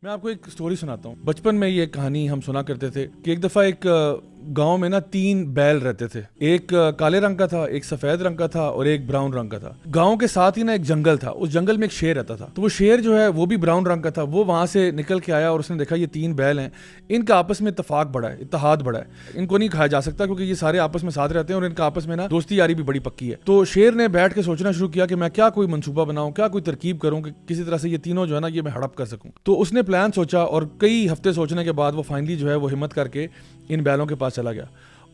मैं आपको एक स्टोरी सुनाता हूँ। बचपन में ये कहानी हम सुना करते थे कि एक दफ़ा एक गांव में ना 3 बैल रहते थे। एक काले रंग का था, एक सफ़ेद रंग का था और एक ब्राउन रंग का था। गांव के साथ ही ना एक जंगल था, उस जंगल में एक शेर रहता था। तो वो शेर जो है वो भी ब्राउन रंग का था। वो वहाँ से निकल के आया और उसने देखा ये 3 बैल हैं, इनका आपस में इत्तेफाक बड़ा है, इत्तेहाद बड़ा है, इनको नहीं खाया जा सकता क्योंकि ये सारे आपस में साथ रहते हैं और इनका आपस में ना दोस्ती यारी भी बड़ी पक्की है। तो शेर ने बैठ के सोचना शुरू किया कि मैं क्या कोई मंसूबा बनाऊं, क्या कोई तरकीब करूं कि किसी तरह से ये तीनों जो है ना ये मैं हड़प कर सकूं। तो उसने प्लान सोचा और कई हफ्ते सोचने के बाद वो फाइनली जो है वो हिम्मत करके इन बैलों के पास चला गया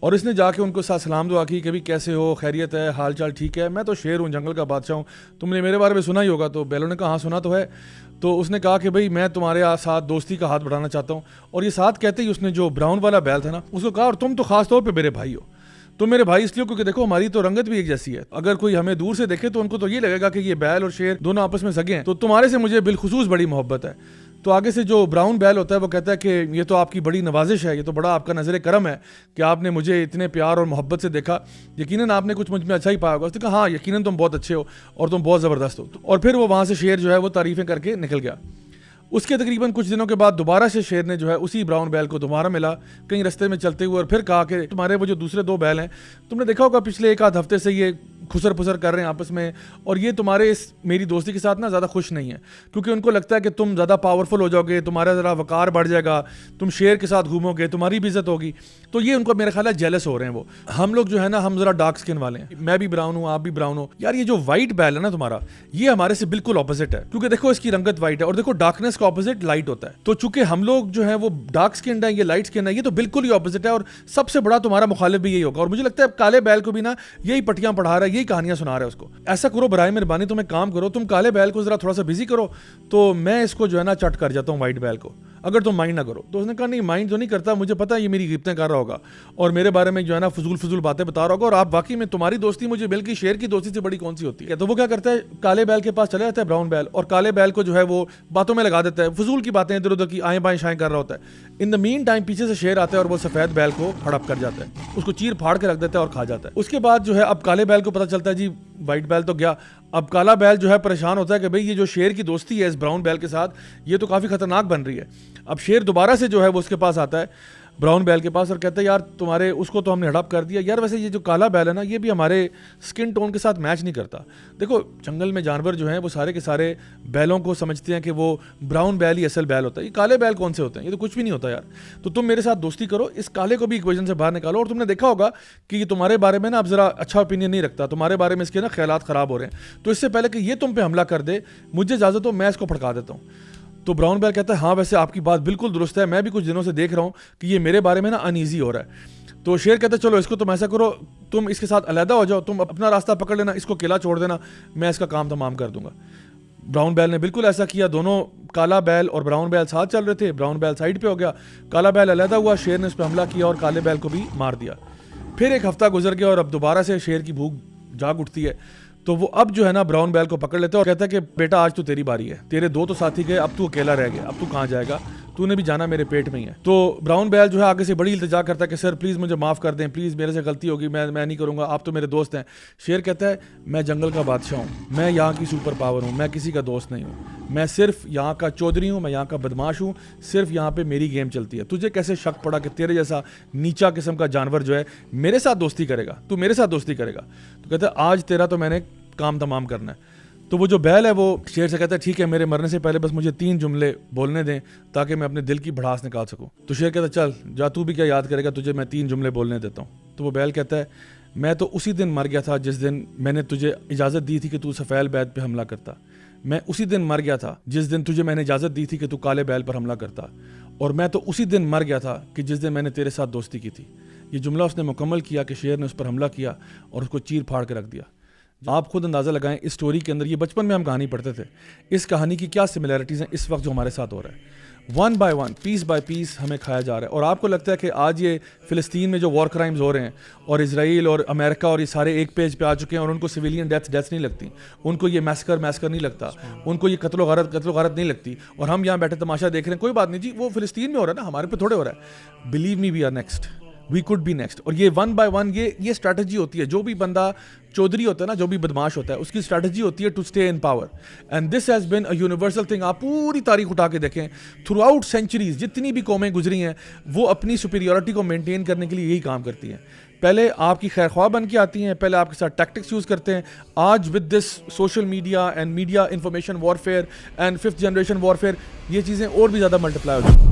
और इसने जाके उनको साथ सलाम दुआ की कि भाई कैसे हो, खैरियत है, हाल चाल ठीक है, मैं तो शेर हूँ, जंगल का बादशाह हूँ, तुमने मेरे बारे में सुना ही होगा। तो बैलों ने कहा हाँ सुना तो है। तो उसने कहा कि भाई मैं तुम्हारे साथ दोस्ती का हाथ बढ़ाना चाहता हूँ। और ये साथ कहते ही उसने जो ब्राउन वाला बैल था ना उसको कहा और तुम तो खास तौर पर मेरे भाई हो। तो मेरे भाई इसलिए क्योंकि देखो हमारी तो रंगत भी एक जैसी है, अगर कोई हमें दूर से देखे तो उनको तो ये लगेगा कि ये बैल और शेर दोनों आपस में सगे हैं, तो तुम्हारे से मुझे बिलखुसूस बड़ी मोहब्बत है। तो आगे से जो ब्राउन बैल होता है वो कहता है कि ये तो आपकी बड़ी नवाजिश है, ये तो बड़ा आपका नजर करम है कि आपने मुझे इतने प्यार और मोहब्बत से देखा, यकीनन आपने कुछ मुझ में अच्छा ही पाया होगा। उसने कहा हाँ यकीनन तुम बहुत अच्छे हो और तुम बहुत ज़बरदस्त हो। और फिर वो वहाँ से शेर जो है वो तारीफ़ें करके निकल गया। उसके तकरीबन कुछ दिनों के बाद दोबारा से शेर ने जो है उसी ब्राउन बैल को दोबारा मिला कहीं रास्ते में चलते हुए और फिर कहा कि तुम्हारे वो जो दूसरे 2 बैल हैं, तुमने देखा होगा पिछले 1 आध हफ्ते से ये खुसर फुसर कर रहे हैं आपस में और ये तुम्हारे इस मेरी दोस्ती के साथ ना ज़्यादा खुश नहीं है क्योंकि उनको लगता है कि तुम ज़्यादा पावरफुल हो जाओगे, तुम्हारा ज़रा वकार बढ़ जाएगा, तुम शेर के साथ घूमोगे, तुम्हारी भी इज्जत होगी। तो ये उनको मेरा ख्याल है जेलस हो रहे हैं वो। हम लोग जो है ना हम ज़रा डार्क स्किन वाले हैं, मैं भी ब्राउन हूँ, आप भी ब्राउन हो। यार ये जो वाइट बैल है ना तुम्हारा, ये हमारे से बिल्कुल ऑपोजिट है क्योंकि देखो इसकी रंगत वाइट है और देखो डार्कनेस का ऑपोजिट लाइट होता है। तो चूंकि हम लोग जो है वो डार्क स्किन है, ये लाइट स्किन है, ये तो बिल्कुल ही ऑपोजिट है और सबसे बड़ा तुम्हारा मुखालिफ भी यही होगा। और मुझे लगता है काले बैल को भी ना यही पट्टियां पढ़ा रहा है, यही कहानियां सुना रहा है उसको। ऐसा करो बराए मेहरबानी, तुम एक काम करो, तुम काले बैल को जरा थोड़ा सा बिजी करो तो मैं इसको जो है ना चट कर जाता हूँ वाइट बैल को, अगर तुम माइंड ना करो। तो उसने कहा नहीं माइंड तो नहीं करता, मुझे पता है ये मेरी गिफ्तें कर रहा होगा और मेरे बारे में जो है ना फजूल बातें बता रहा होगा और आप वाकई में तुम्हारी दोस्ती मुझे बल्कि शेर की दोस्ती से बड़ी कौन सी होती है। तो वो क्या करता है, काले बैल के पास चला जाता है ब्राउन बैल और काले बैल को जो है वो बातों में लगा देता है, फजूल की बातें इधर उधर की आएँ बाएँ शाएँ कर रहा होता है। इन द मीन टाइम पीछे से शेर आता है और वो सफेद बैल को हड़प कर जाता है, उसको चीर फाड़ के रख देता है और खा जाता है। उसके बाद जो है अब काले बैल को पता चलता है जी वाइट बैल तो गया। अब काला बैल जो है परेशान होता है कि भाई ये जो शेर की दोस्ती है इस ब्राउन बैल के साथ ये तो काफ़ी खतरनाक बन रही है। अब शेर दोबारा से जो है वो उसके पास आता है ब्राउन बैल के पास और कहता है यार तुम्हारे उसको तो हमने हड़प कर दिया यार, वैसे ये जो काला बैल है ना ये भी हमारे स्किन टोन के साथ मैच नहीं करता। देखो जंगल में जानवर जो हैं वो सारे के सारे बैलों को समझते हैं कि वो ब्राउन बैल ही असल बैल होता है, ये काले बैल कौन से होते हैं, ये तो कुछ भी नहीं होता यार। तो तुम मेरे साथ दोस्ती करो, इस काले को भी इक्वेशन से बाहर निकालो। और तुमने देखा होगा कि ये तुम्हारे बारे में ना अब जरा अच्छा ओपिनियन नहीं रखता, तुम्हारे बारे में इसके ना ख्यालात ख़राब हो रहे हैं, तो इससे पहले कि ये तुम पे हमला कर दे मुझे इजाज़त हो मैं इसको फटका देता हूँ। तो ब्राउन बैल कहता है हाँ वैसे आपकी बात बिल्कुल दुरुस्त है, मैं भी कुछ दिनों से देख रहा हूँ कि ये मेरे बारे में ना अनईजी हो रहा है। तो शेर कहता है चलो इसको तुम ऐसा करो, तुम इसके साथ अलहदा हो जाओ, तुम अपना रास्ता पकड़ लेना, इसको अकेला छोड़ देना, मैं इसका काम तमाम कर दूंगा। ब्राउन बैल ने बिल्कुल ऐसा किया, दोनों काला बैल और ब्राउन बैल साथ चल रहे थे, ब्राउन बैल साइड पे हो गया, काला बैल अलहदा हुआ, शेर ने उस पर हमला किया और काले बैल को भी मार दिया। फिर 1 हफ्ता गुजर गया और अब दोबारा से शेर की भूख जाग उठती है। तो वो अब जो है ना ब्राउन बैल को पकड़ लेते हैं और कहता है कि बेटा आज तो तेरी बारी है, तेरे 2 तो साथी गए, अब तू अकेला रह गया, अब तू कहाँ जाएगा, तूने भी जाना मेरे पेट में ही है। तो ब्राउन बैल जो है आगे से बड़ी इल्तिजा करता है कि सर प्लीज़ मुझे माफ़ कर दें, प्लीज़ मेरे से गलती होगी, मैं नहीं करूँगा, आप तो मेरे दोस्त हैं। शेर कहता है मैं जंगल का बादशाह हूँ, मैं यहाँ की सुपर पावर हूँ, मैं किसी का दोस्त नहीं हूँ, मैं सिर्फ यहाँ का चौधरी हूँ, मैं यहाँ का बदमाश हूँ, सिर्फ यहाँ पे मेरी गेम चलती है। तुझे कैसे शक पड़ा कि तेरे जैसा नीचा किस्म का जानवर जो है मेरे साथ दोस्ती करेगा, तू मेरे साथ दोस्ती करेगा। तो कहता है आज तेरा तो मैंने काम तमाम करना है। तो वो जो बैल है वो शेर से कहता है ठीक है मेरे मरने से पहले बस मुझे 3 जुमले बोलने दें ताकि मैं अपने दिल की भड़ास निकाल सकूं। तो शेर कहता है चल जा, तू भी क्या याद करेगा, तुझे मैं 3 जुमले बोलने देता हूं। तो वो बैल कहता है मैं तो उसी दिन मर गया था जिस दिन मैंने तुझे इजाज़त दी थी कि तू सफ़ेद बैल पे हमला करता, मैं उसी दिन मर गया था जिस दिन तुझे मैंने इजाज़त दी थी कि तू काले बैल पर हमला करता, और मैं तो उसी दिन मर गया था कि जिस दिन मैंने तेरे साथ दोस्ती की थी। ये जुमला उसने मुकम्मल किया कि शेर ने उस पर हमला किया और उसको चीर फाड़ के रख दिया। आप खुद अंदाज़ा लगाएं इस स्टोरी के अंदर, ये बचपन में हम कहानी पढ़ते थे, इस कहानी की क्या सिमिलैरिटीज़ हैं इस वक्त जो हमारे साथ हो रहा है। 1 बाय 1 पीस बाय पीस हमें खाया जा रहा है। और आपको लगता है कि आज ये फ़िलिस्तीन में जो वॉर क्राइम्स हो रहे हैं और इजराइल और अमेरिका और ये सारे एक पेज पे आ चुके हैं और उनको सिविलियन डेथ्स नहीं लगती, उनको ये मैस्कर नहीं लगता, उनको ये कत्लो गारत नहीं लगती, और हम यहाँ बैठे तमाशा देख रहे हैं। कोई बात नहीं जी, वो फ़िलिस्तीन में हो रहा है ना, हमारे पे थोड़े हो रहा है। Believe me we are next. We could be next. और ये 1 by 1 ये स्ट्रैटेजी होती है। जो भी बंदा चौधरी होता है ना, जो भी बदमाश होता है, उसकी स्ट्रैटेजी होती है to stay in power. And this has been a universal thing. आप पूरी तारीख उठा के देखें, थ्रू आउट सेंचुरीज जितनी भी कौमें गुजरी हैं, वो अपनी सुपीरियरिटी को मेंटेन करने के लिए यही काम करती हैं। पहले आपकी खैर ख्वाह बन के आती हैं, पहले आपके साथ टैक्टिक्स यूज़ करते हैं। आज with this social media and media information warfare and 5th generation warfare, ये चीज़ें और भी ज़्यादा मल्टीप्लाई हो चुकी हैं।